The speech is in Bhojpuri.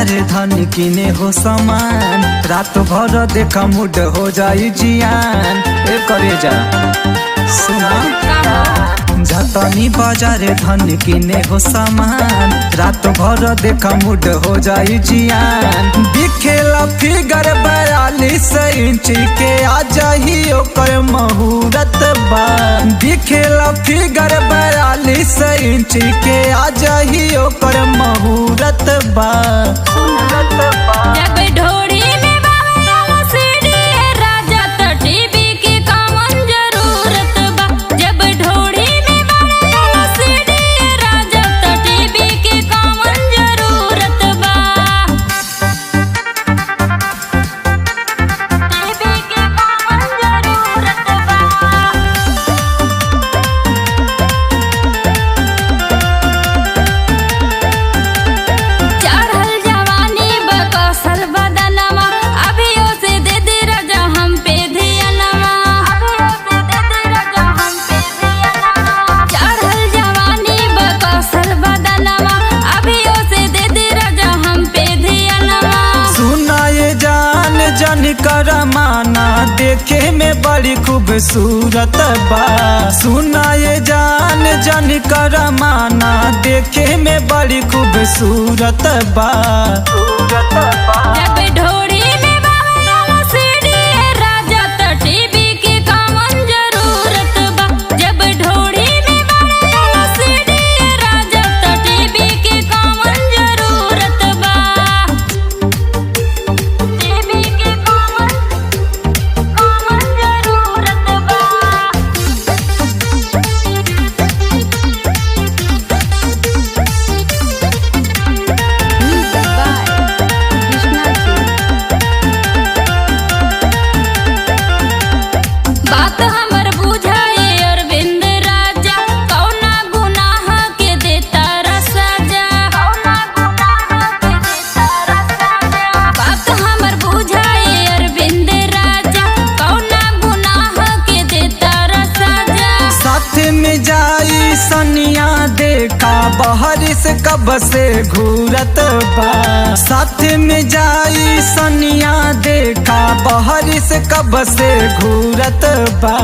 बाजार धन किने हो सामान, रात भर देखा मुड हो जाई जियान। ए करे जा सुना जातनी बाजार धन किने हो सामान, रात भर देखा मुड हो जाई जियान। दिखेला फिगर 42 इंच के आ जाही ओकर मुहूर्त बा। दिखेला फिगर 42 इंच के आ जाही ओकर मुहूर्त बा। जब ढोड़ी में बाबा सीढ़ी है राजा तो टीवी की कौन जरूरत बा। जब ढोड़ी में बाबा सीढ़ी है राजा तो टीवी की कौन जरूरत बा। टीवी की कौन जरूरत बा। चढ़ल जवानी बकसल बदनमा, अभियो से दे दे राजा हम पे धियनमा। चढ़ल जवानी बकसल बदनमा, अभियो से दे दे राजा हम पे धियनमा। सुनाए जान जन कर माना, देखे में बड़ी खूबसूरत बा। सुनाए जान जन कर माना, देखे में बड़ी खूबसूरत बा। जब ढोड़ी में बाबा सीढ़ी है राजा तो टीवी की कौन जरूरत बा। जब ढोड़ी में बाबा सीढ़ी है राजा तो टीवी की कौन जरूरत बा। टीवी की कौन जरूरत बा। बात हमर बुझाए अरविंद राजा, कौना गुनाह के देता सजा। बात हमर बुझाए अरविंद राजा, कौना गुनाह के देता सजा। साथ में जाई सनिया देखा बहरी से कब से घूरत बा। साथ में जाई सनिया देखा बहरी से कब से घूरत बा।